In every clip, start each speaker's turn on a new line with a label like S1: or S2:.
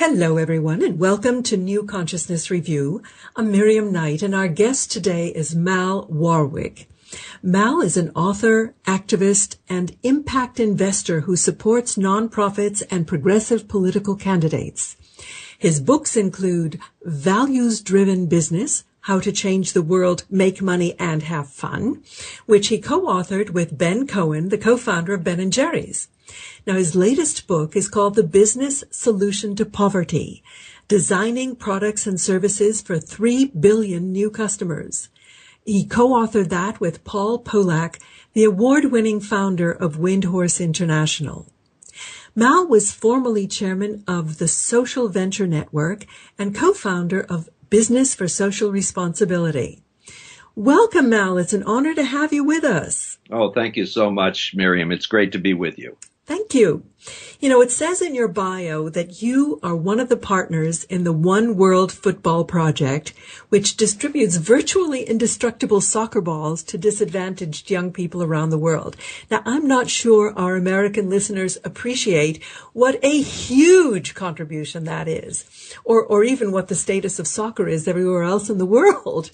S1: Hello, everyone, and welcome to New Consciousness Review. I'm Miriam Knight, and our guest today is Mal Warwick. Mal is an author, activist, and impact investor who supports nonprofits and progressive political candidates. His books include Values-Driven Business, How to Change the World, Make Money, and Have Fun, which he co-authored with Ben Cohen, the co-founder of Ben & Jerry's. Now, his latest book is called The Business Solution to Poverty, Designing Products and Services for 3 Billion New Customers. He co-authored that with Paul Polak, the award-winning founder of Windhorse International. Mal was formerly chairman of the Social Venture Network and co-founder of Business for Social Responsibility. Welcome, Mal. It's an honor to have you with us.
S2: Oh, thank you so much, Miriam. It's great to be with you.
S1: Thank you. You know, it says in your bio that you are one of the partners in the One World Futbol Project, which distributes virtually indestructible soccer balls to disadvantaged young people around the world. Now, I'm not sure our American listeners appreciate what a huge contribution that is, or even what the status of soccer is everywhere else in the world.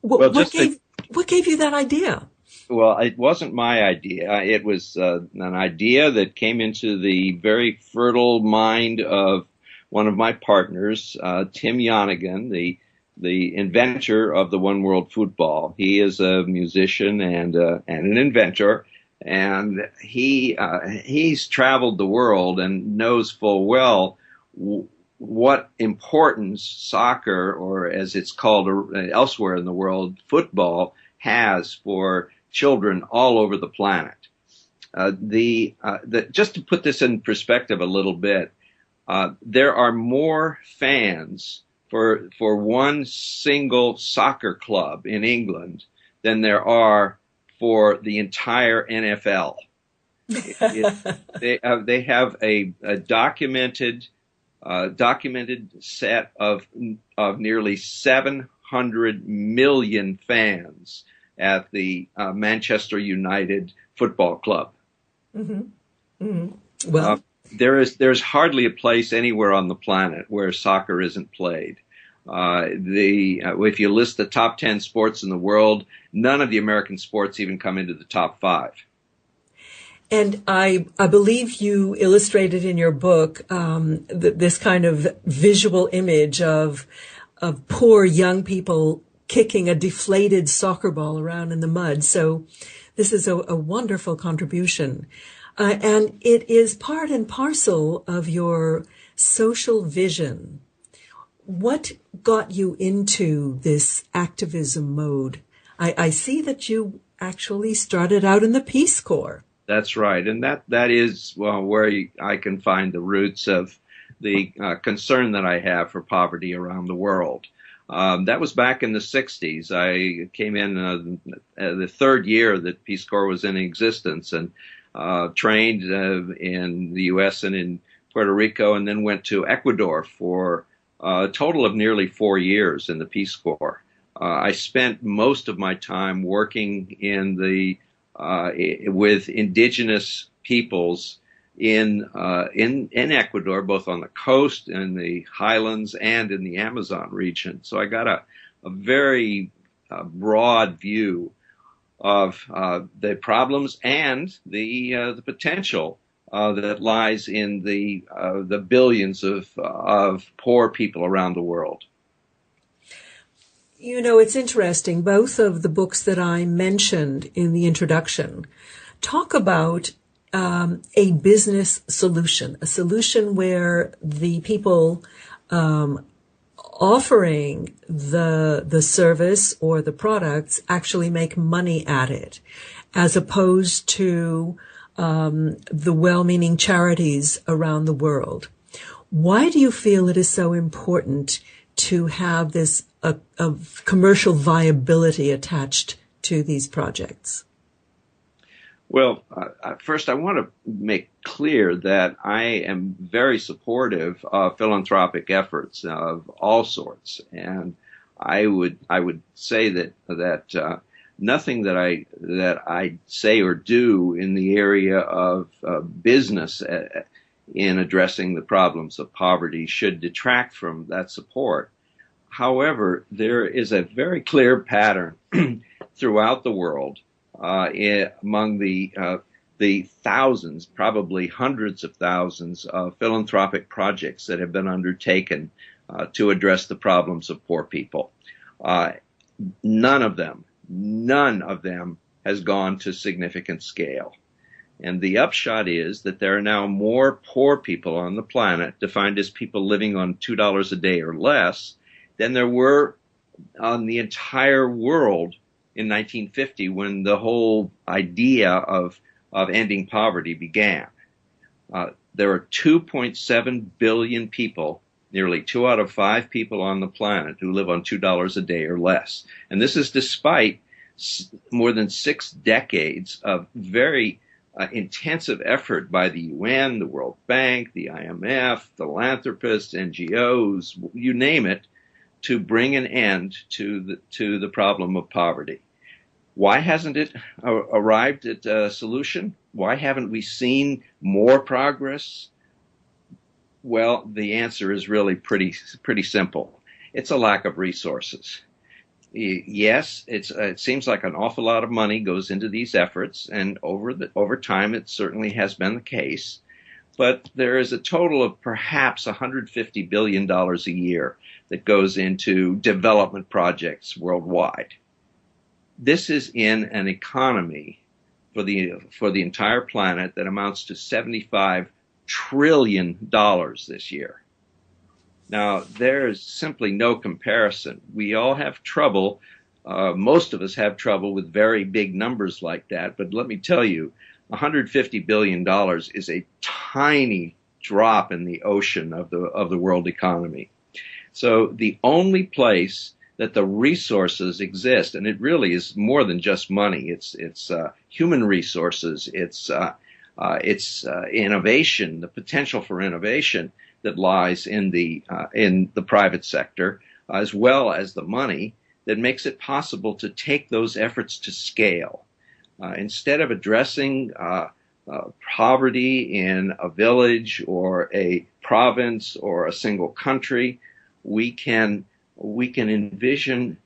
S1: What gave you that idea?
S2: Well, it wasn't my idea. It was an idea that came into the very fertile mind of one of my partners, Tim Yonigan, the inventor of the One World Futbol. He is a musician and an inventor, and he's traveled the world and knows full well what importance soccer, or as it's called elsewhere in the world, football, has for children all over the planet. Just to put this in perspective a little bit, there are more fans for one single soccer club in England than there are for the entire NFL. They have a documented set of nearly 700 million fans at the Manchester United Football Club.
S1: Mm-hmm. Mm-hmm. Well,
S2: there's hardly a place anywhere on the planet where soccer isn't played. If you list the top 10 sports in the world, none of the American sports even come into the top 5.
S1: And I believe you illustrated in your book this kind of visual image of poor young people kicking a deflated soccer ball around in the mud. So this is a wonderful contribution. And it is part and parcel of your social vision. What got you into this activism mode? I see that you actually started out in the Peace Corps.
S2: That's right. And that is where I can find the roots of the concern that I have for poverty around the world. That was back in the 60s. I came in the third year that Peace Corps was in existence, and trained in the U.S. and in Puerto Rico, and then went to Ecuador for a total of nearly 4 years in the Peace Corps. I spent most of my time working with indigenous peoples in Ecuador, both on the coast, in the highlands, and in the Amazon region. So I got a very broad view of the problems and the potential that lies in the billions of poor people around the world.
S1: You know, it's interesting. Both of the books that I mentioned in the introduction talk about a business solution, a solution where the people offering the service or the products actually make money at it, as opposed to the well-meaning charities around the world. Why do you feel it is so important to have this of commercial viability attached to these projects?
S2: Well, first I want to make clear that I am very supportive of philanthropic efforts of all sorts, and I would say that nothing that I say or do in the area of business in addressing the problems of poverty should detract from that support. However, there is a very clear pattern throughout the world among the thousands, probably hundreds of thousands of philanthropic projects that have been undertaken to address the problems of poor people. None of them has gone to significant scale. And the upshot is that there are now more poor people on the planet, defined as people living on $2 a day or less, than there were on the entire world in 1950 when the whole idea of ending poverty began. There are 2.7 billion people, nearly 2 out of 5 people on the planet who live on $2 a day or less. And this is despite more than 6 decades of very intensive effort by the UN, the World Bank, the IMF, philanthropists, NGOs, you name it, to bring an end to the problem of poverty. Why hasn't it arrived at a solution? Why haven't we seen more progress? Well, the answer is really pretty simple. It's a lack of resources. Yes, it seems like an awful lot of money goes into these efforts, and over time it certainly has been the case. But there is a total of perhaps $150 billion a year that goes into development projects worldwide. This is in an economy for the entire planet that amounts to $75 trillion this year. Now, there is simply no comparison. We all have trouble. Most of us have trouble with very big numbers like that. But let me tell you, $150 billion is a tiny drop in the ocean of the world economy. So the only place that the resources exist, and it really is more than just money. It's human resources. It's innovation, the potential for innovation that lies in the private sector, as well as the money that makes it possible to take those efforts to scale. Instead of addressing poverty in a village or a province or a single country, we can envision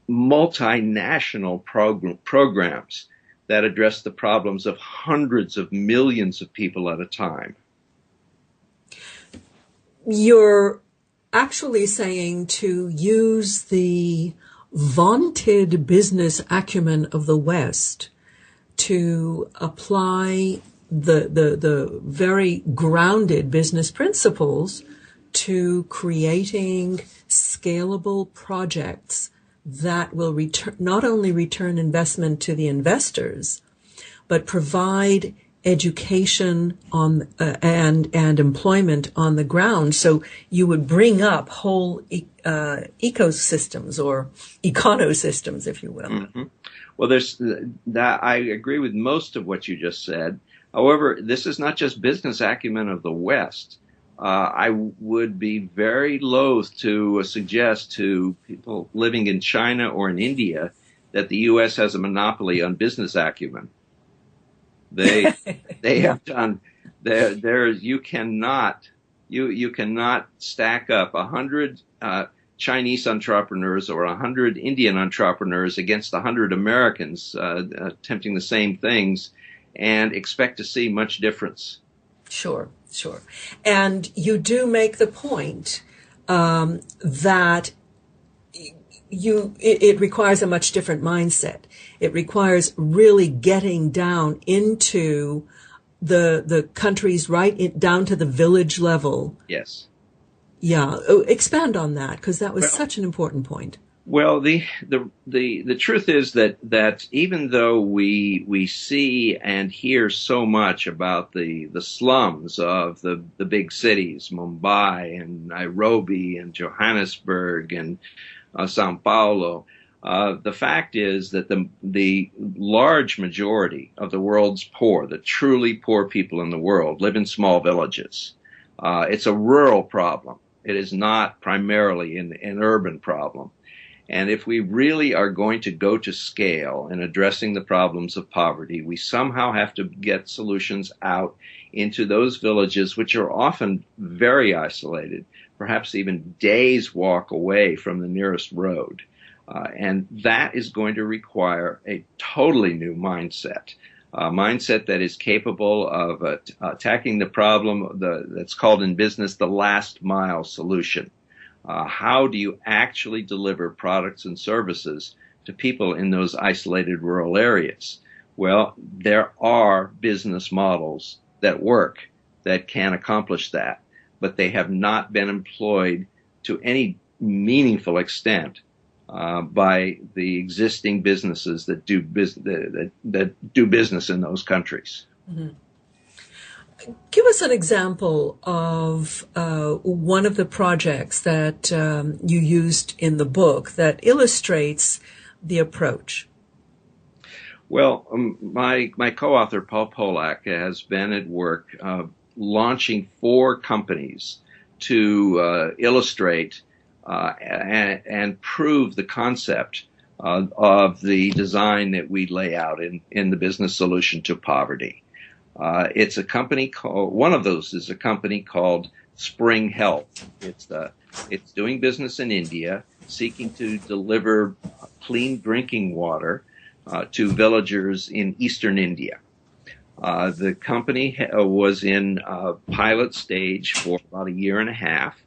S2: multinational programs that address the problems of hundreds of millions of people at a time.
S1: You're actually saying to use the vaunted business acumen of the West to apply the very grounded business principles to creating scalable projects that will not only return investment to the investors, but provide education and employment on the ground. So you would bring up whole ecosystems or econosystems, if you will.
S2: Mm-hmm. Well, there's that. I agree with most of what you just said. However, this is not just business acumen of the West. I would be very loath to suggest to people living in China or in India that the U.S. has a monopoly on business acumen. They have done you cannot stack up 100 Chinese entrepreneurs or 100 Indian entrepreneurs against 100 Americans attempting the same things and expect to see much difference.
S1: Sure. And you do make the point that it requires a much different mindset. It requires really getting down into the countries, down to the village level.
S2: Yes.
S1: Yeah. Expand on that, because that was such an important point.
S2: Well, the truth is that even though we see and hear so much about the slums of the big cities, Mumbai and Nairobi and Johannesburg and Sao Paulo, the fact is that the large majority of the world's poor, the truly poor people in the world, live in small villages. It's a rural problem. It is not primarily an urban problem. And if we really are going to go to scale in addressing the problems of poverty, we somehow have to get solutions out into those villages, which are often very isolated, perhaps even days walk away from the nearest road. And that is going to require a totally new mindset, a mindset that is capable of attacking the problem that's called in business the last mile solution. How do you actually deliver products and services to people in those isolated rural areas? Well, there are business models that work that can accomplish that, but they have not been employed to any meaningful extent by the existing businesses that do business in those countries.
S1: Mm-hmm. Give us an example of one of the projects that you used in the book that illustrates the approach.
S2: Well, my co-author, Paul Polak, has been at work launching 4 companies to illustrate and prove the concept of the design that we lay out in the business solution to poverty. It's a company called, one of those is a company called Spring Health. It's doing business in India, seeking to deliver clean drinking water to villagers in eastern India. The company was in pilot stage for about a year and a half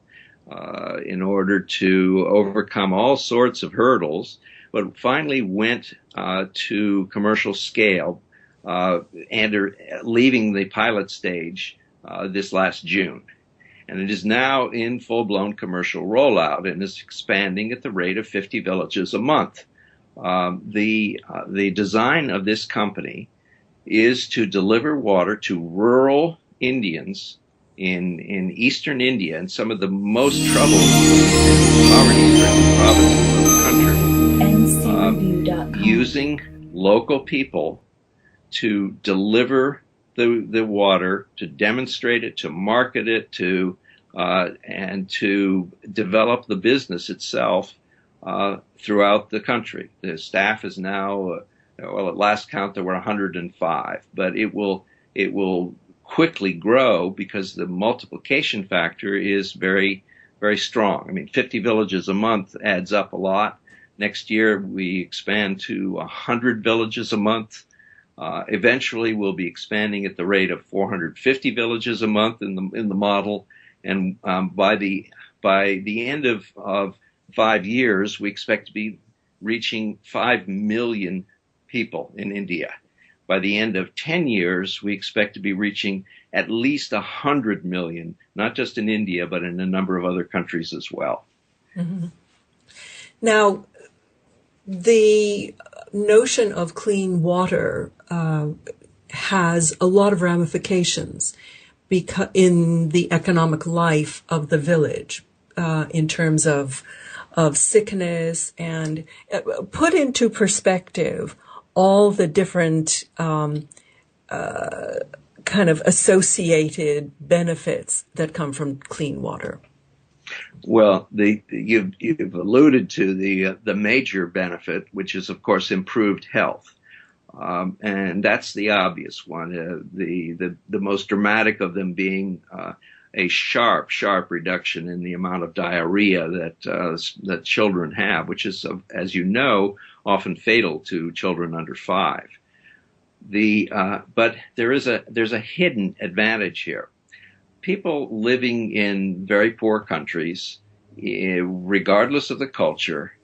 S2: in order to overcome all sorts of hurdles, but finally went to commercial scale and are leaving the pilot stage this last June. And it is now in full-blown commercial rollout and is expanding at the rate of 50 villages a month. The design of this company is to deliver water to rural Indians in eastern India and some of the most troubled poverty-stricken provinces of the country, using local people to deliver the water, to demonstrate it, to market it, and to develop the business itself throughout the country. The staff is now, well, at last count there were 105, but it will quickly grow because the multiplication factor is very, very strong. I mean, 50 villages a month adds up a lot. Next year we expand to 100 villages a month. Eventually, we'll be expanding at the rate of 450 villages a month in the model, and by the end of 5 years, we expect to be reaching 5 million people in India. By the end of 10 years, we expect to be reaching at least 100 million, not just in India, but in a number of other countries as well.
S1: Mm-hmm. Now, the notion of clean water has a lot of ramifications in the economic life of the village, in terms of sickness, and put into perspective all the different kind of associated benefits that come from clean water.
S2: Well, you've alluded to the major benefit, which is, of course, improved health. And that's the obvious one, the most dramatic of them being a sharp reduction in the amount of diarrhea that children have, which is, as you know, often fatal to children under 5. But there's a hidden advantage here. People living in very poor countries, regardless of the culture,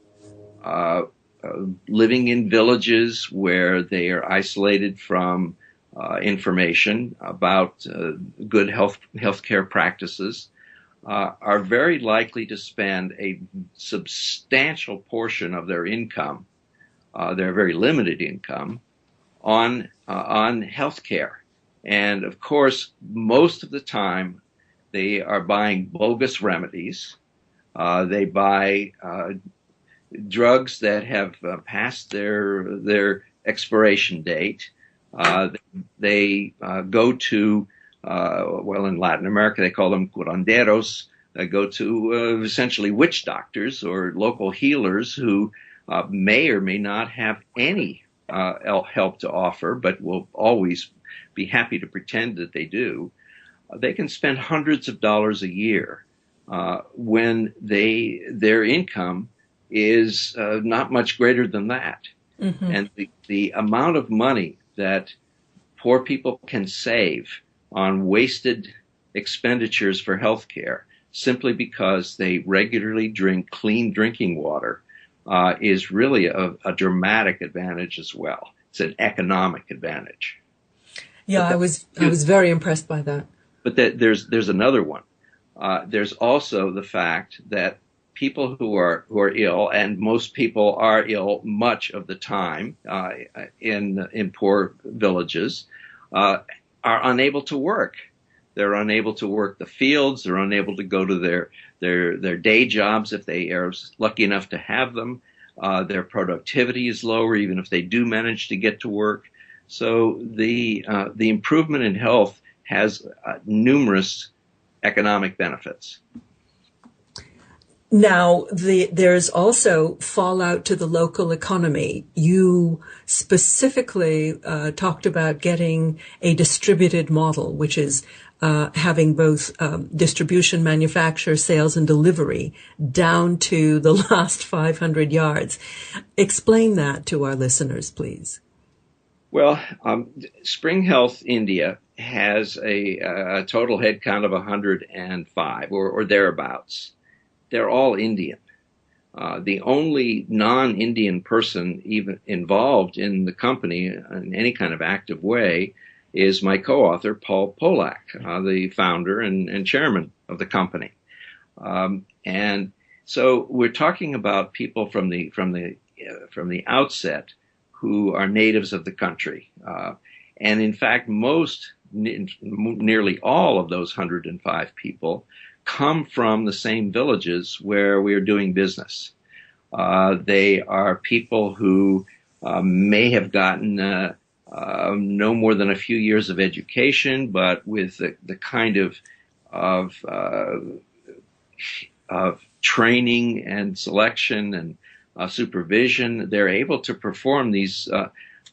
S2: living in villages where they are isolated from information about good healthcare practices, are very likely to spend a substantial portion of their income, their very limited income, on healthcare. And of course, most of the time, they are buying bogus remedies. They buy drugs that have passed their expiration date. They go to, well, in Latin America, they call them curanderos, go to essentially witch doctors or local healers who may or may not have any help to offer, but will always be happy to pretend that they do. They can spend hundreds of dollars a year when their income is not much greater than that. Mm-hmm. And the amount of money that poor people can save on wasted expenditures for health care simply because they regularly drink clean drinking water is really a dramatic advantage as well. It's an economic advantage.
S1: Yeah, I was very impressed by that.
S2: But there's another one. There's also the fact that people who are ill, and most people are ill much of the time in poor villages, are unable to work. They're unable to work the fields. They're unable to go to their day jobs if they are lucky enough to have them. Their productivity is lower even if they do manage to get to work. So the improvement in health has numerous economic benefits.
S1: Now, there's also fallout to the local economy. You specifically talked about getting a distributed model, which is having both distribution, manufacture, sales, and delivery down to the last 500 yards. Explain that to our listeners, please.
S2: Well, Spring Health India has a total head count of 105 or thereabouts. They're all Indian. The only non-Indian person even involved in the company in any kind of active way is my co-author, Paul Polak, the founder and chairman of the company. And so we're talking about people from the outset who are natives of the country. And in fact, nearly all of those 105 people come from the same villages where we are doing business. They are people who may have gotten no more than a few years of education, but with the kind of training and selection and supervision, they're able to perform these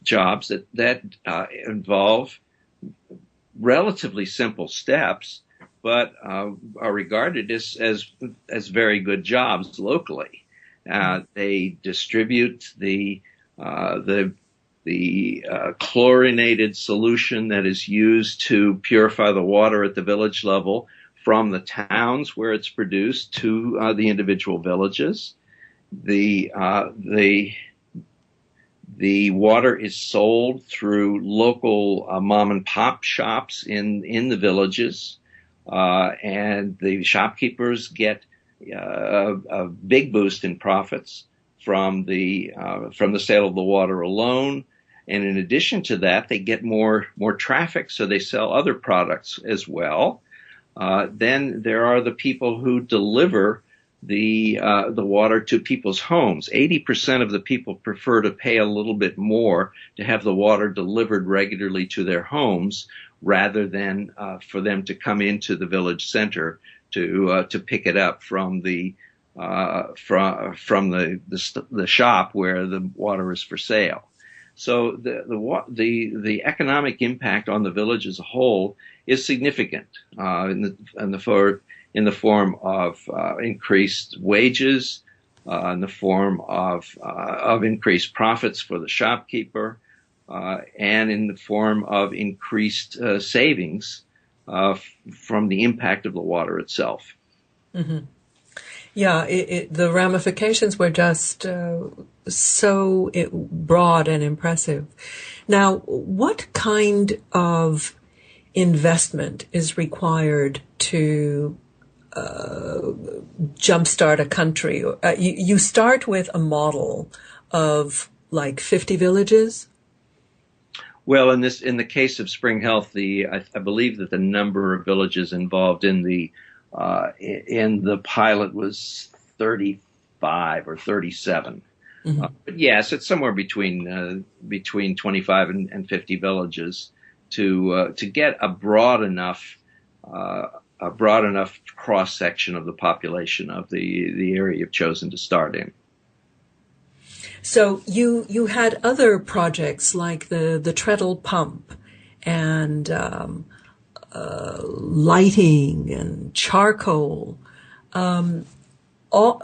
S2: jobs that involve relatively simple steps, but are regarded as very good jobs locally. They distribute the chlorinated solution that is used to purify the water at the village level from the towns where it's produced to the individual villages. The water is sold through local mom and pop shops in the villages, and the shopkeepers get a big boost in profits from the sale of the water alone. And in addition to that, they get more traffic, so they sell other products as well. Then there are the people who deliver the water to people's homes. 80% of the people prefer to pay a little bit more to have the water delivered regularly to their homes rather than for them to come into the village center to pick it up from the shop where the water is for sale. So the economic impact on the village as a whole is significant in the form of increased wages, in the form of increased profits for the shopkeeper, and in the form of increased savings from the impact of the water itself.
S1: Mm-hmm. Yeah, the ramifications were just so broad and impressive. Now, what kind of investment is required to jumpstart a country? You start with a model of like 50 villages?
S2: Well, in the case of Spring Health, I believe that the number of villages involved in the pilot was 35 or 37. Mm-hmm. But yes, it's somewhere between 25 and 50 villages to get a broad enough a broad enough cross section of the population of the area you've chosen to start in.
S1: So you had other projects like the treadle pump and lighting and charcoal. All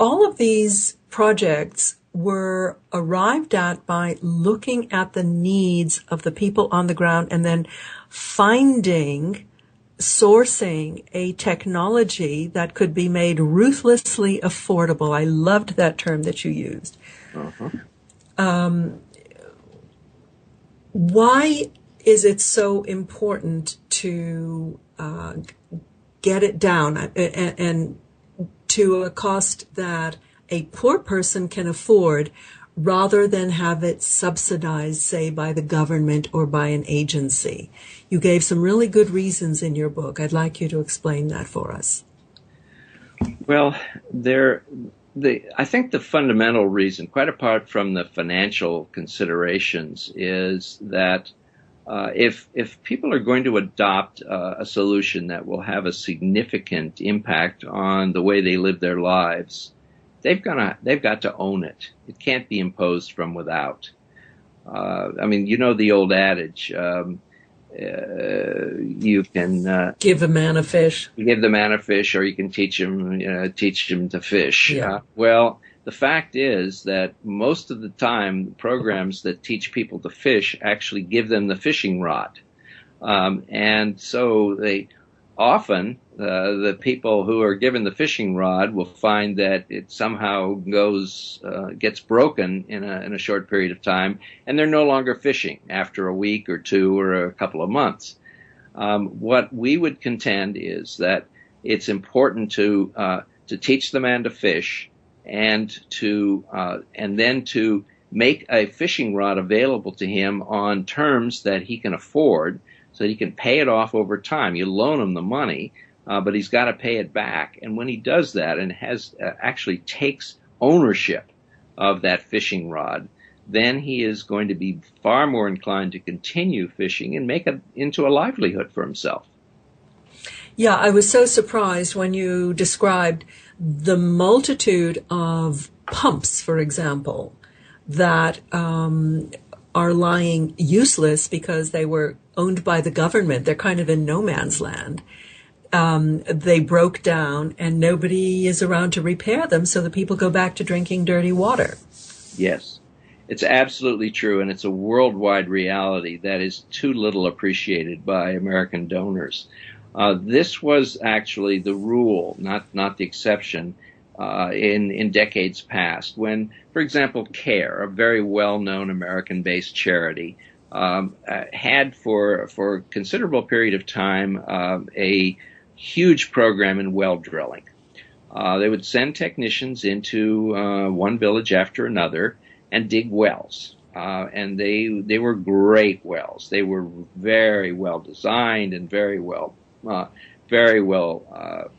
S1: of these projects were arrived at by looking at the needs of the people on the ground and then sourcing a technology that could be made ruthlessly affordable. I loved that term that you used.
S2: Uh-huh.
S1: Why is it so important to get it down and to a cost that a poor person can afford rather than have it subsidized, say, by the government or by an agency? You gave some really good reasons in your book. I'd like you to explain that for us.
S2: Well, I think the fundamental reason, quite apart from the financial considerations, is that if people are going to adopt a solution that will have a significant impact on the way they live their lives, they've got to own it. It can't be imposed from without. I mean, you know the old adage, you can
S1: give a man a fish.
S2: Give the man a fish, or you can teach him to fish.
S1: Yeah.
S2: Well, the fact is that most of the time, programs that teach people to fish actually give them the fishing rod, and so they often the people who are given the fishing rod will find that it somehow gets broken in a short period of time, and they're no longer fishing after a week or two or a couple of months. What we would contend is that it's important to teach the man to fish, and then to make a fishing rod available to him on terms that he can afford, so that he can pay it off over time. You loan him the money, but he's got to pay it back. And when he does that and actually takes ownership of that fishing rod, then he is going to be far more inclined to continue fishing and make it into a livelihood for himself.
S1: Yeah, I was so surprised when you described the multitude of pumps, for example, that are lying useless because they were owned by the government. They're kind of in no man's land. They broke down and nobody is around to repair them, so the people go back to drinking dirty water.
S2: Yes, it's absolutely true, and it's a worldwide reality that is too little appreciated by American donors. This was actually the rule, not the exception, in decades past, when, for example, CARE, a very well-known American-based charity, had for a considerable period of time a huge program in well drilling. They would send technicians into one village after another and dig wells. And they were great wells. They were very well designed and very well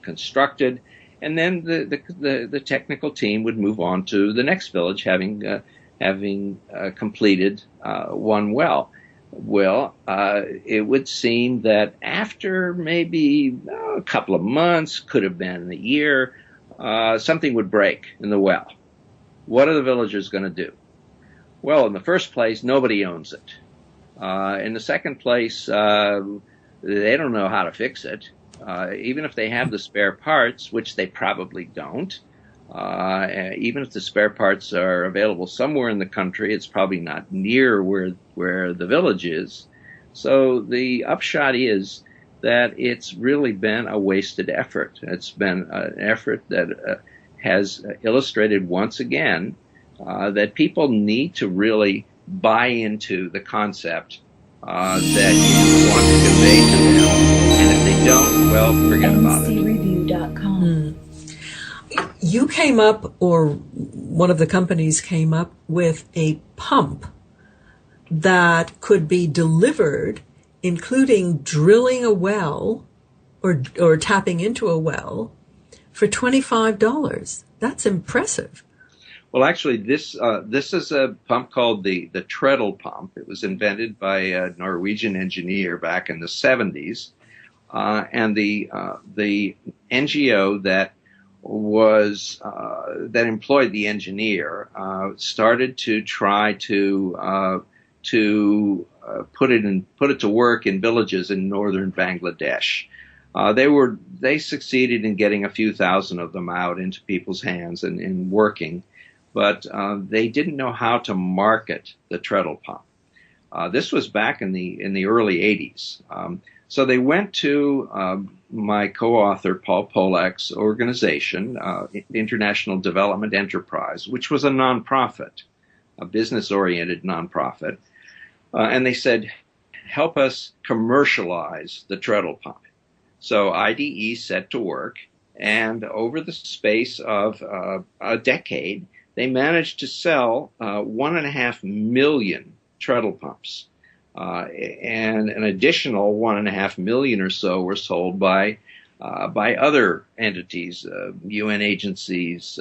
S2: constructed. And then the technical team would move on to the next village, having completed one well. Well, it would seem that after maybe a couple of months, could have been a year, something would break in the well. What are the villagers going to do? Well, in the first place, nobody owns it. In the second place, they don't know how to fix it. Even if they have the spare parts, which they probably don't, even if the spare parts are available somewhere in the country, it's probably not near where the village is. So the upshot is that it's really been a wasted effort. It's been an effort that has illustrated once again that people need to really buy into the concept that you want to convey to them. And if they don't, well, forget about it.
S3: ncreview.com.
S1: You came up, or one of the companies came up with a pump that could be delivered, including drilling a well or tapping into a well, for $25. That's impressive.
S2: Well, actually, this is a pump called the treadle pump. It was invented by a Norwegian engineer back in the 70s. and the NGO that that employed the engineer started to try to put it to work in villages in northern Bangladesh. They succeeded in getting a few thousand of them out into people's hands and working, but they didn't know how to market the treadle pump. This was back in the early 80s. So they went to my co-author Paul Polak's organization, International Development Enterprise, which was a nonprofit, a business-oriented nonprofit, and they said, help us commercialize the treadle pump. So IDE set to work, and over the space of a decade, they managed to sell 1.5 million treadle pumps. And an additional 1.5 million or so were sold by other entities, UN agencies,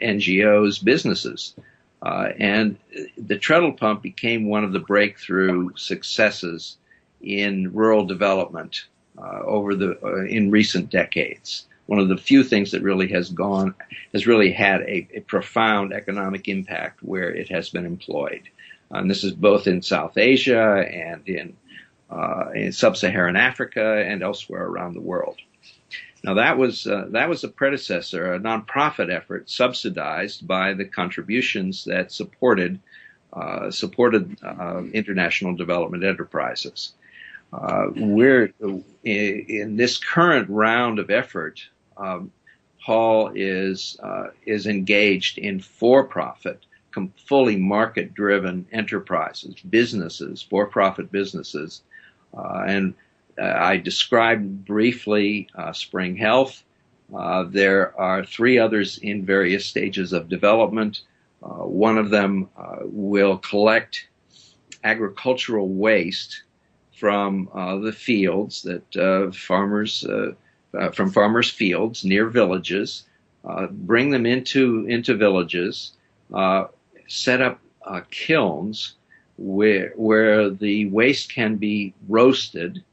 S2: NGOs, businesses. And the treadle pump became one of the breakthrough successes in rural development in recent decades. One of the few things that really has really had a profound economic impact where it has been employed. And this is both in South Asia and in sub-Saharan Africa and elsewhere around the world. Now that was a predecessor, a nonprofit effort subsidized by the contributions that supported international development enterprises. We're in this current round of effort. Paul is engaged in for-profit, fully market-driven enterprises, businesses, for-profit businesses, and I described briefly Spring Health. There are 3 others in various stages of development. One of them will collect agricultural waste from the fields that from farmers' fields near villages, bring them into villages, set up kilns where the waste can be roasted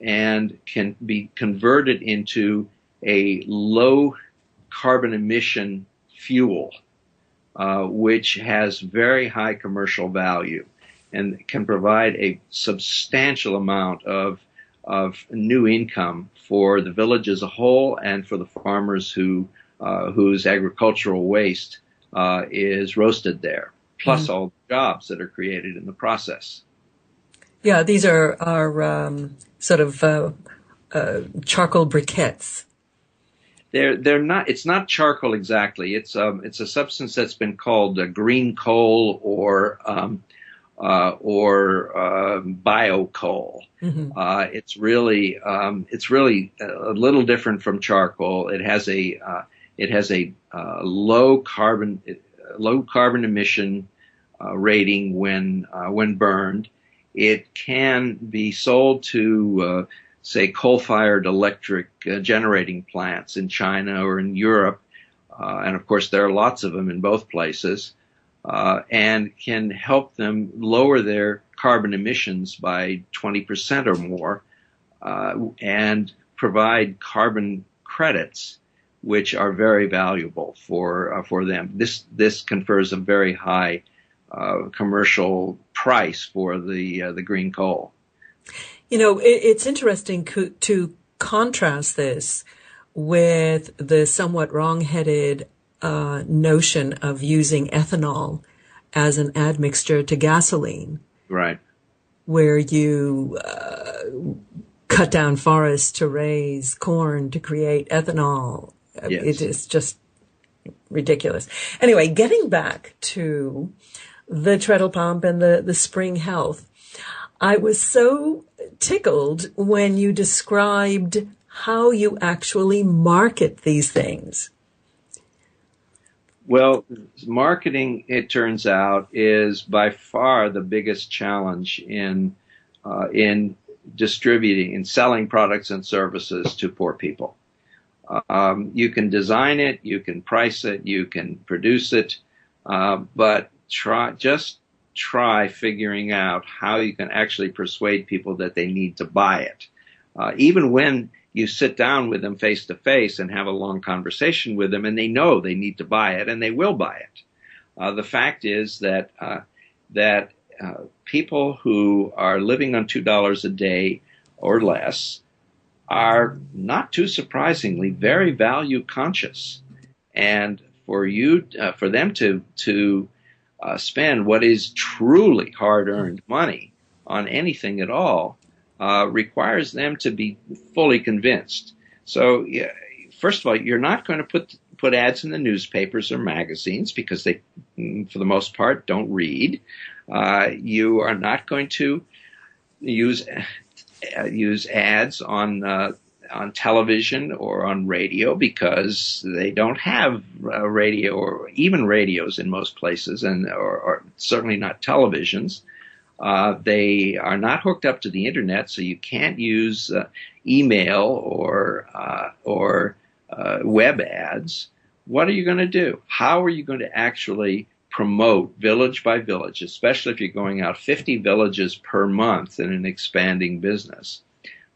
S2: and can be converted into a low carbon emission fuel, which has very high commercial value and can provide a substantial amount of new income for the village as a whole and for the farmers whose agricultural waste is roasted there, plus all the jobs that are created in the process.
S1: Yeah, these are sort of charcoal briquettes.
S2: They're not. It's not charcoal exactly. It's a substance that's been called green coal or biocoal. Mm-hmm. It's really a little different from charcoal. It has a low carbon emission rating when burned. It can be sold to say coal-fired electric generating plants in China or in Europe, and of course there are lots of them in both places, and can help them lower their carbon emissions by 20% or more, and provide carbon credits, which are very valuable for them. This confers a very high commercial price for the green coal.
S1: You know, it's interesting to contrast this with the somewhat wrong-headed notion of using ethanol as an admixture to gasoline.
S2: Right.
S1: Where you cut down forests to raise corn to create ethanol. Yes. It is just ridiculous. Anyway, getting back to the treadle pump and the Spring Health, I was so tickled when you described how you actually market these things.
S2: Well, marketing, it turns out, is by far the biggest challenge in distributing and selling products and services to poor people. You can design it, you can price it, you can produce it, but try figuring out how you can actually persuade people that they need to buy it. even when you sit down with them face to face and have a long conversation with them, and they know they need to buy it, and they will buy it. The fact is that people who are living on $2 a day or less are not too surprisingly very value conscious, and for them to spend what is truly hard-earned money on anything at all requires them to be fully convinced. So, yeah, first of all, you're not going to put ads in the newspapers or magazines because they, for the most part, don't read. You are not going to use ads on television or on radio because they don't have radio or even radios in most places, or certainly not televisions. They are not hooked up to the internet, so you can't use email or web ads. What are you going to do? How are you going to actually promote village by village, especially if you're going out 50 villages per month in an expanding business?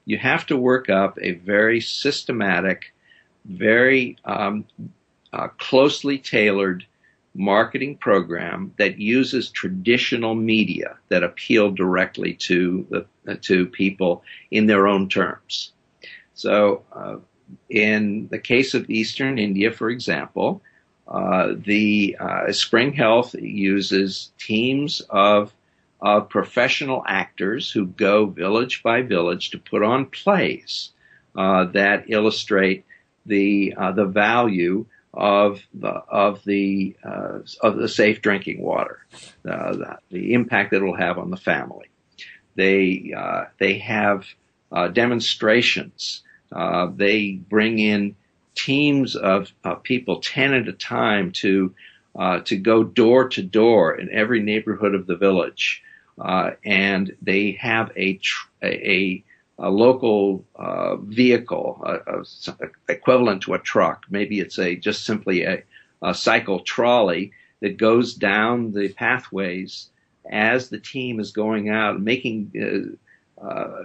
S2: You have to work up a very systematic, very closely tailored marketing program that uses traditional media that appeal directly to people in their own terms. So in the case of Eastern India, for example, the Spring Health uses teams of professional actors who go village by village to put on plays that illustrate the value of the safe drinking water, the impact that it will have on the family. They have demonstrations. They bring in teams of people, 10 at a time, to go door to door in every neighborhood of the village, and they have a local vehicle, equivalent to a truck. Maybe it's just simply a cycle trolley that goes down the pathways as the team is going out,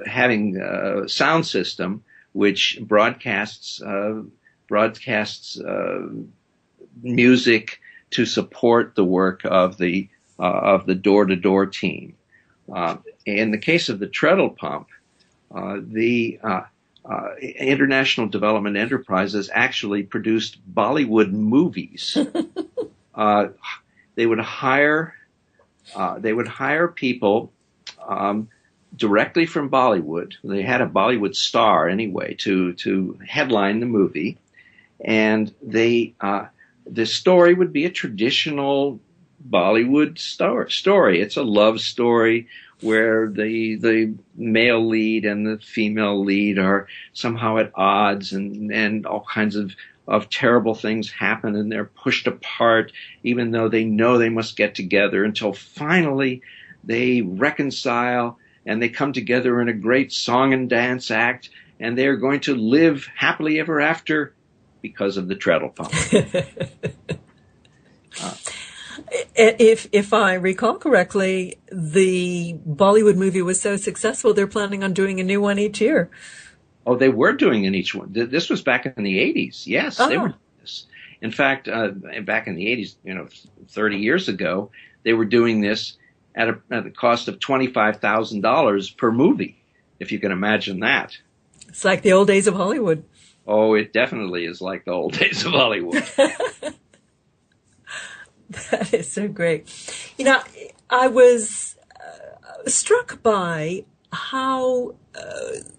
S2: having a sound system which broadcasts music to support the work of the door-to-door team. In the case of the treadle pump, the International Development Enterprises actually produced Bollywood movies. They would hire people directly from Bollywood. They had a Bollywood star anyway to headline the movie, and the story would be a traditional Bollywood story. It's a love story where the male lead and the female lead are somehow at odds, and all kinds of terrible things happen, and they're pushed apart even though they know they must get together, until finally they reconcile and they come together in a great song and dance act, and they're going to live happily ever after because of the treadle pump.
S1: If I recall correctly, the Bollywood movie was so successful, they're planning on doing a new one each year.
S2: Oh, they were doing it each one. This was back in the 80s. Yes, They were doing this. In fact, back in the 80s, 30 years ago, they were doing this at a cost of $25,000 per movie, if you can imagine that.
S1: It's like the old days of Hollywood.
S2: Oh, it definitely is like the old days of Hollywood.
S1: That is so great. I was struck by how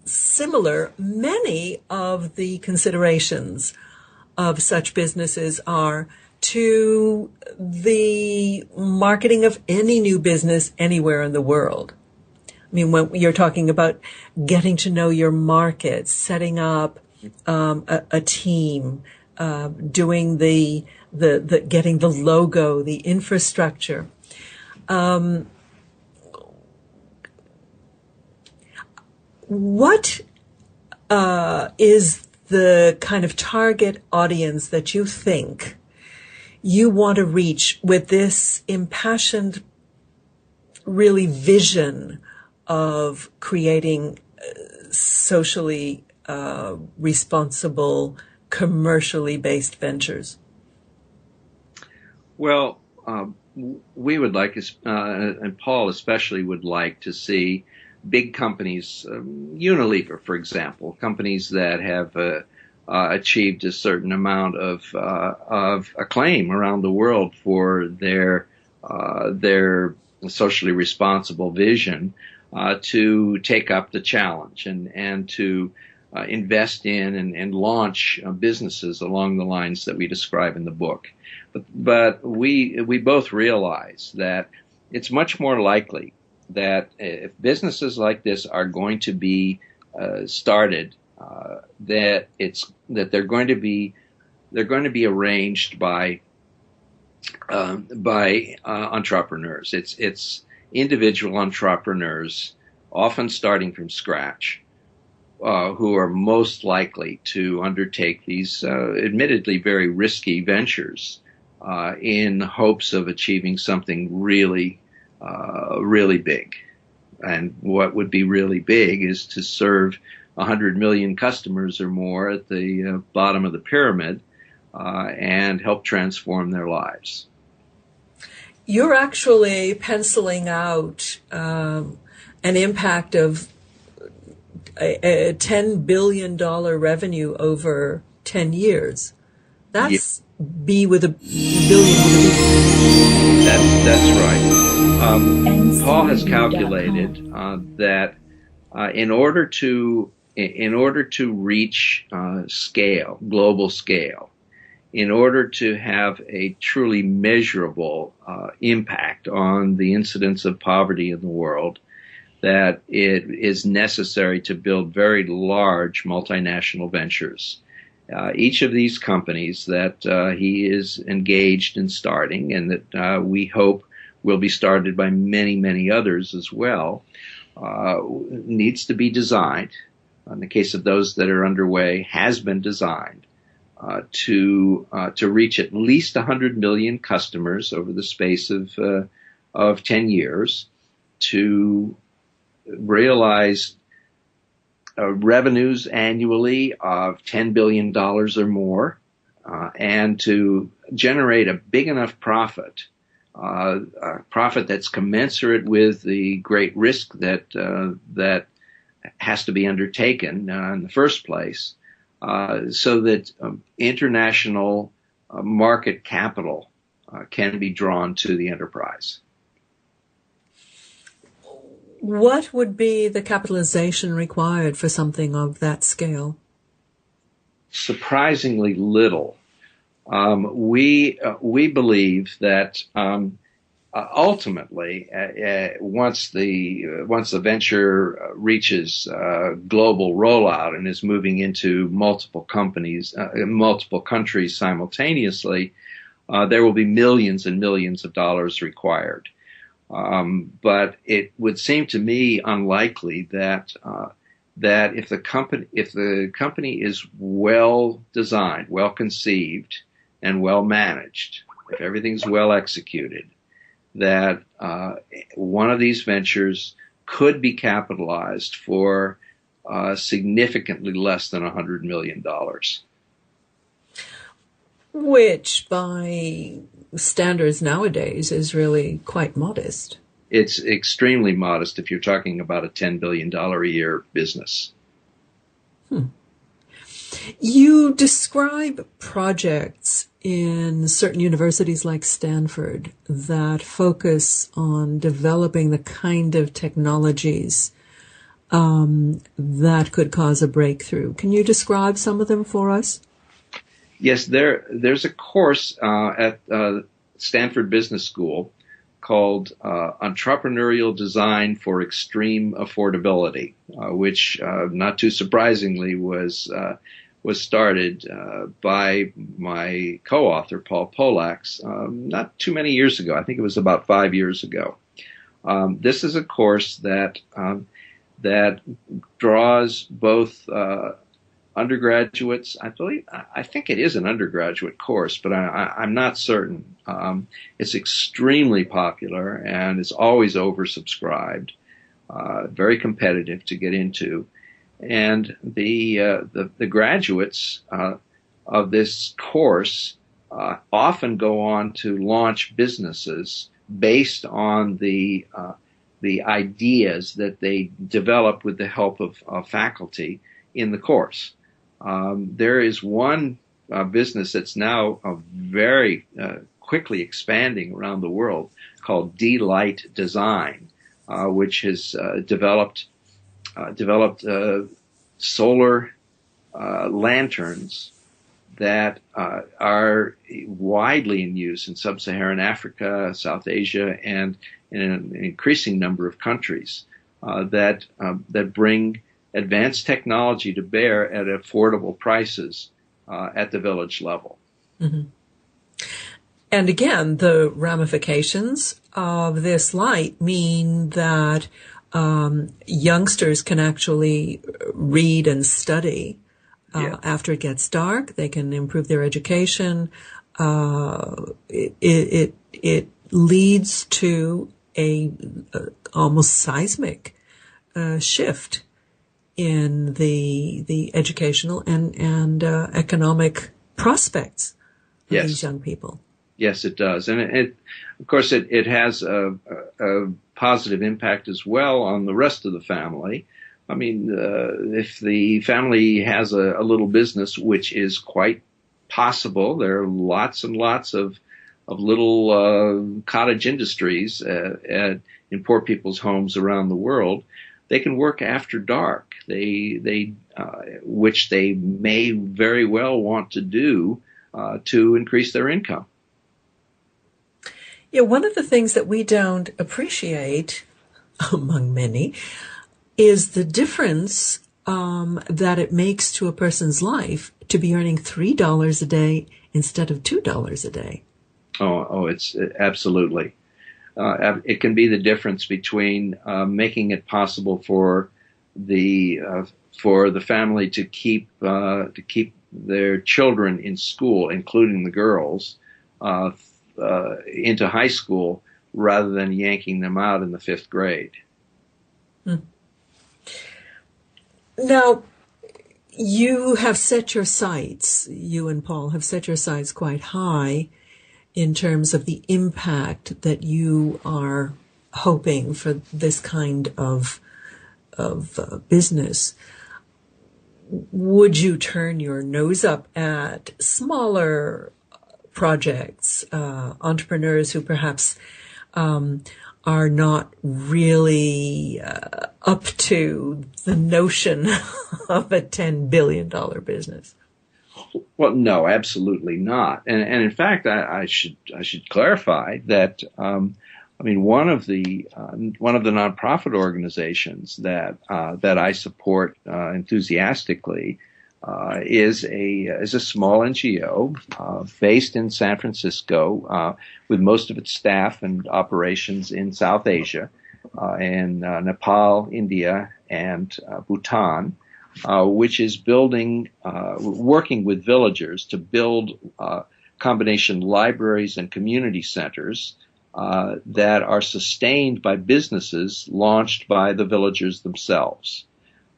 S1: similar many of the considerations of such businesses are to the marketing of any new business anywhere in the world. I mean, when you're talking about getting to know your market, setting up a team, doing the getting the logo, the infrastructure. What is the kind of target audience that you think you want to reach with this impassioned, really, vision of creating socially responsible, commercially based ventures?
S2: Well, we would like, and Paul especially would like to see big companies, Unilever, for example, companies that have achieved a certain amount of acclaim around the world for their socially responsible vision, to take up the challenge and to invest in and launch businesses along the lines that we describe in the book. But we both realize that it's much more likely that if businesses like this are going to be started, that they're going to be arranged by entrepreneurs. It's individual entrepreneurs, often starting from scratch, who are most likely to undertake these admittedly very risky ventures in hopes of achieving something really big. And what would be really big is to serve 100 million customers or more at the bottom of the pyramid and help transform their lives.
S1: You're actually penciling out an impact of a $10 billion revenue over 10 years. That's B with a billion with a B.
S2: That's right. Paul has calculated that in order to reach scale, global scale, in order to have a truly measurable impact on the incidence of poverty in the world, that it is necessary to build very large multinational ventures. Each of these companies that he is engaged in starting, and that we hope will be started by many, many others as well, needs to be designed. In the case of those that are underway, has been designed to reach at least 100 million customers over the space of 10 years, to realize revenues annually of $10 billion or more, and to generate a big enough profit, a profit that's commensurate with the great risk that has to be undertaken in the first place, so that international market capital can be drawn to the enterprise.
S1: What would be the capitalization required for something of that scale?
S2: Surprisingly little. We believe that ultimately, once the venture reaches global rollout and is moving into multiple countries simultaneously, there will be millions and millions of dollars required. But it would seem to me unlikely that if the company is well designed, well conceived, and well managed, if everything's well executed, that one of these ventures could be capitalized for significantly less than $100 million. Which,
S1: by standards nowadays, is really quite modest.
S2: It's extremely modest if you're talking about a $10 billion a year business.
S1: You describe projects in certain universities like Stanford that focus on developing the kind of technologies that could cause a breakthrough. Can you describe some of them for us?
S2: Yes, there's a course at Stanford Business School called Entrepreneurial Design for Extreme Affordability, which, not too surprisingly, was started by my co-author, Paul Polak, not too many years ago. I think it was about 5 years ago. This is a course that draws both undergraduates. I think it is an undergraduate course, but I'm not certain. It's extremely popular and it's always oversubscribed, very competitive to get into. And the graduates of this course often go on to launch businesses based on the ideas that they develop with the help of faculty in the course. There is one business that's now very quickly expanding around the world called D-Light Design, which has developed solar lanterns that are widely in use in sub-Saharan Africa, South Asia, and in an increasing number of countries that bring advanced technology to bear at affordable prices at the village level.
S1: Mm-hmm. And again, the ramifications of this light mean that youngsters can actually read and study after it gets dark. They can improve their education. It leads to a almost seismic shift in the educational and economic prospects of these young people.
S2: Yes, it does, and of course it has a positive impact as well on the rest of the family. I mean, if the family has a little business, which is quite possible, there are lots and lots of little cottage industries in poor people's homes around the world. They can work after dark. Which they may very well want to do to increase their income.
S1: Yeah, one of the things that we don't appreciate, among many, is the difference that it makes to a person's life to be earning $3 a day instead of $2 a day.
S2: Oh, it's absolutely. It can be the difference between making it possible for the family to keep their children in school, including the girls, into high school, rather than yanking them out in the 5th grade.
S1: Now, you have set your sights, you and Paul have set your sights quite high in terms of the impact that you are hoping for this kind of business. Would you turn your nose up at smaller projects, entrepreneurs who perhaps are not really up to the notion of a $10 billion business?
S2: Well, no, absolutely not. And in fact, I should clarify that. One of the nonprofit organizations that I support enthusiastically is a small NGO based in San Francisco, with most of its staff and operations in South Asia, in Nepal, India, and Bhutan, which is working with villagers to build combination libraries and community centers that are sustained by businesses launched by the villagers themselves.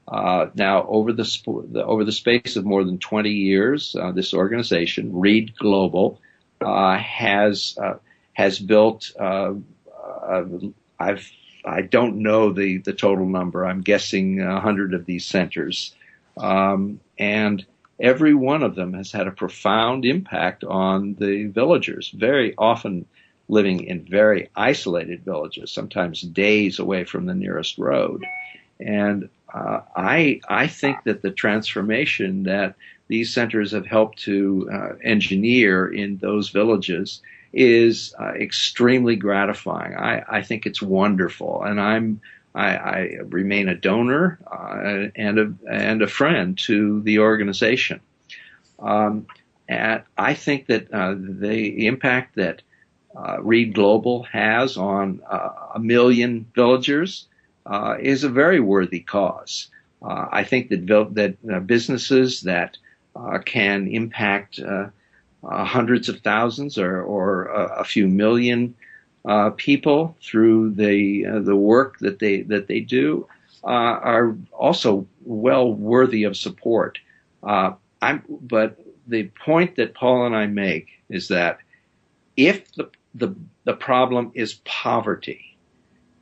S2: Now, over the space of more than 20 years, this organization, Read Global, has built. I don't know the total number. I'm guessing 100 of these centers, and every one of them has had a profound impact on the villagers. Very often living in very isolated villages, sometimes days away from the nearest road, and I think that the transformation that these centers have helped to engineer in those villages is extremely gratifying. I think it's wonderful, and I remain a donor and a friend to the organization. And I think that the impact that Read Global has on 1 million villagers is a very worthy cause. I think that businesses that can impact hundreds of thousands or a few million people through the work that they do are also well worthy of support. But the point that Paul and I make is that if the problem is poverty,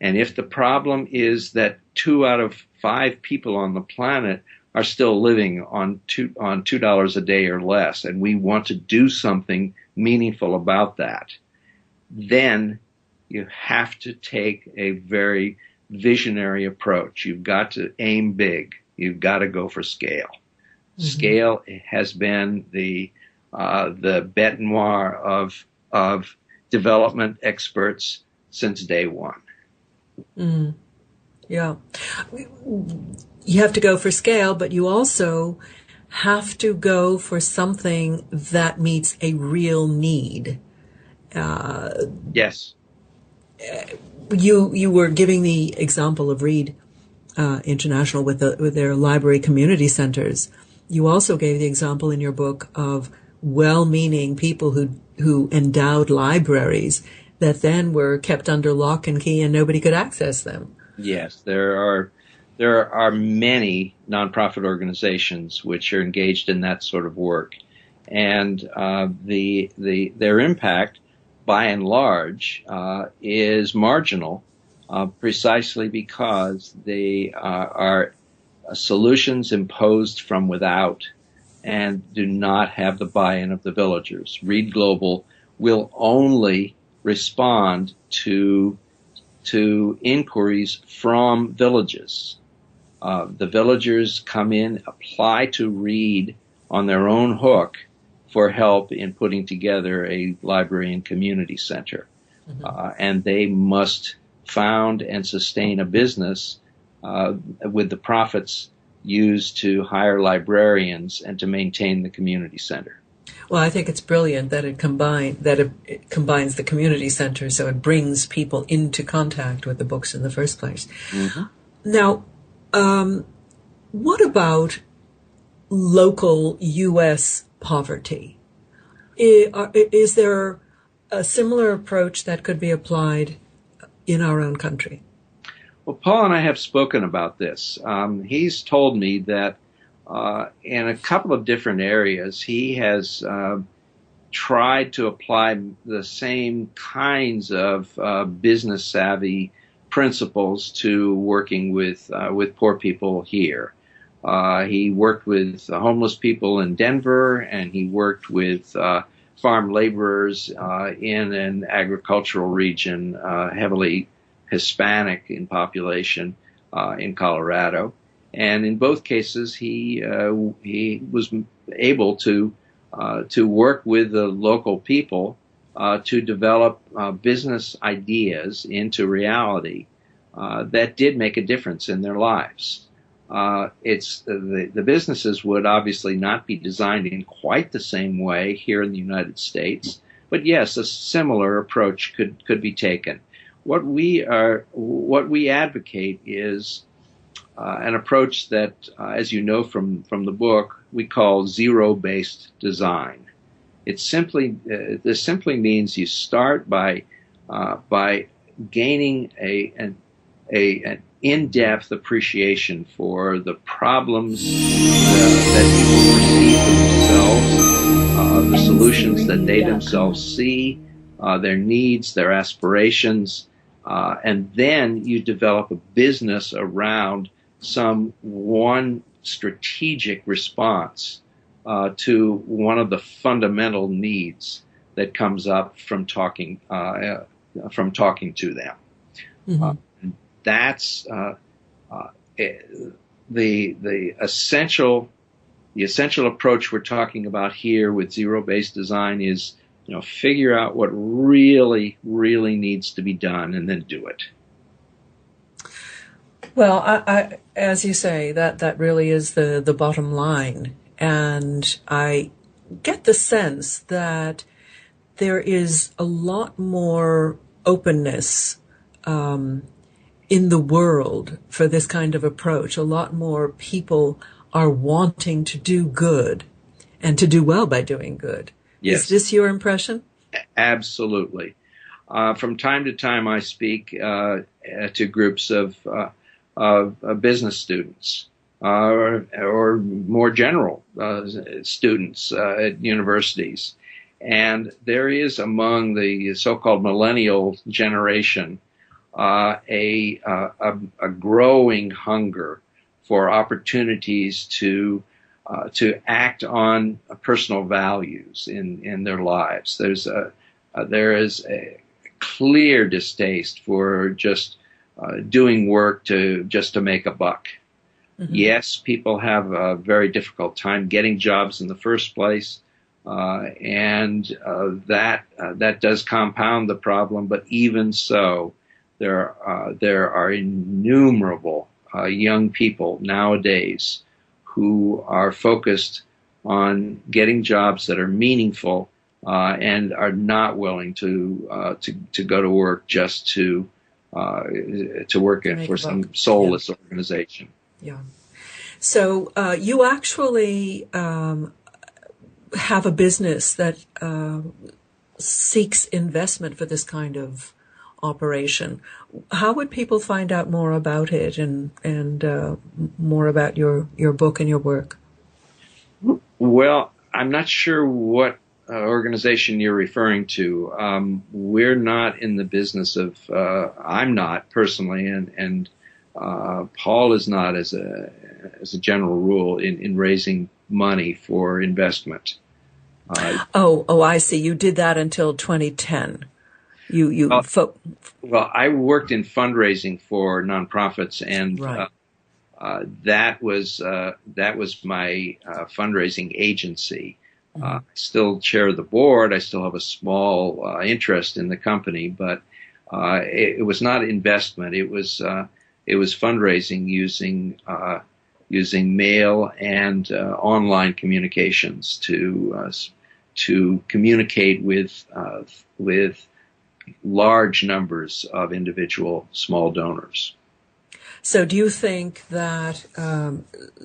S2: and if the problem is that 2 out of 5 people on the planet are still living on $2 a day or less, and we want to do something meaningful about that, then you have to take a very visionary approach. You've got to aim big. You've got to go for scale. Mm-hmm. Scale has been the bête noire of development experts since day one.
S1: Mm. Yeah. You have to go for scale, but you also have to go for something that meets a real need.
S2: Yes.
S1: You were giving the example of Reed International with their library community centers. You also gave the example in your book of well-meaning people who endowed libraries that then were kept under lock and key and nobody could access them.
S2: Yes, there are many nonprofit organizations which are engaged in that sort of work, and their impact, by and large, is marginal, precisely because they are solutions imposed from without and do not have the buy-in of the villagers. Reed Global will only respond to inquiries from villages. The villagers come in, apply to Reed on their own hook for help in putting together a library and community center. Mm-hmm. And they must found and sustain a business with the profits used to hire librarians and to maintain the community center.
S1: Well, I think it's brilliant that it combines the community center, so it brings people into contact with the books in the first place. Mm-hmm. Now, what about local U.S. poverty? Is there a similar approach that could be applied in our own country?
S2: Well, Paul and I have spoken about this. He's told me that in a couple of different areas, he has tried to apply the same kinds of business savvy principles to working with poor people here. He worked with homeless people in Denver, and he worked with farm laborers in an agricultural region heavily Hispanic in population in Colorado. And in both cases, he was able to work with the local people to develop business ideas into reality that did make a difference in their lives. The businesses would obviously not be designed in quite the same way here in the United States, but yes, a similar approach could be taken. What we advocate is an approach that, as you know from the book, we call zero-based design. This simply means you start by gaining an in-depth appreciation for the problems that people perceive for themselves, the solutions that they themselves see, their needs, their aspirations, and then you develop a business around one strategic response to one of the fundamental needs that comes up from talking to them. Mm-hmm. That's the essential approach we're talking about here with zero-based design is, figure out what really, really needs to be done and then do it.
S1: Well, I as you say, that really is the bottom line. And I get the sense that there is a lot more openness in the world for this kind of approach. A lot more people are wanting to do good and to do well by doing good.
S2: Yes.
S1: Is this your impression?
S2: Absolutely. From time to time, I speak to groups of of business students or more general students at universities. And there is among the so-called millennial generation a growing hunger for opportunities to act on personal values in their lives. There is a clear distaste for just doing work just to make a buck. Mm-hmm. Yes, people have a very difficult time getting jobs in the first place, and that does compound the problem. But even so, there are innumerable young people nowadays who are focused on getting jobs that are meaningful and are not willing to go to work just to work for some soulless organization.
S1: Yeah. So you actually have a business that seeks investment for this kind of operation. How would people find out more about it and more about your book and your work?
S2: Well, I'm not sure what organization you're referring to. We're not in the business of. I'm not personally, and Paul is not, as a general rule, in raising money for investment.
S1: I see. You did that until 2010.
S2: Well, I worked in fundraising for nonprofits, and
S1: right.
S2: That was my fundraising agency. Mm-hmm. I still chair the board. I still have a small interest in the company, but it was not investment. It was fundraising using mail and online communications to communicate with large numbers of individual small donors.
S1: So do you think that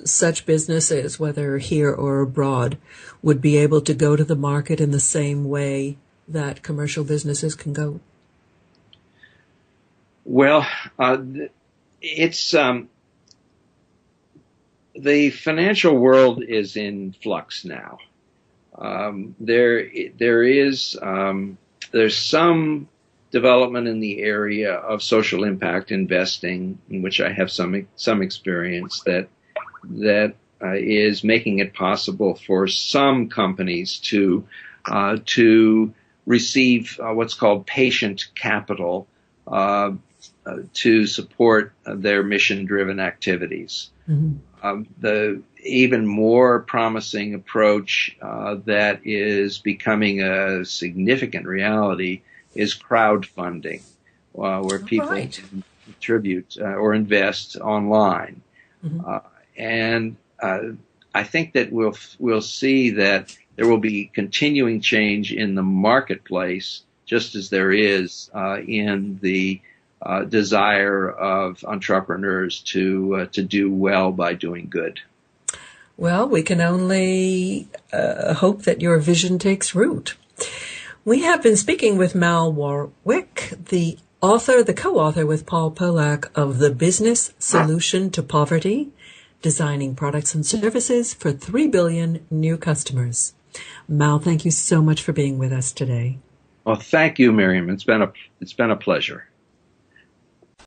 S1: such businesses, whether here or abroad, would be able to go to the market in the same way that commercial businesses can go?
S2: Well, it's the financial world is in flux now. There's some development in the area of social impact investing, in which I have some experience, that is making it possible for some companies to receive what's called patient capital to support their mission-driven activities. Mm-hmm. The even more promising approach that is becoming a significant reality is crowdfunding, where people contribute or invest online. Mm-hmm. And I think that we'll see that there will be continuing change in the marketplace, just as there is in the desire of entrepreneurs to do well by doing good.
S1: Well, we can only hope that your vision takes root. We have been speaking with Mal Warwick, the co-author with Paul Polak of The Business Solution to Poverty, Designing Products and Services for 3 Billion New Customers. Mal, thank you so much for being with us today.
S2: Well, thank you, Miriam. It's been a pleasure.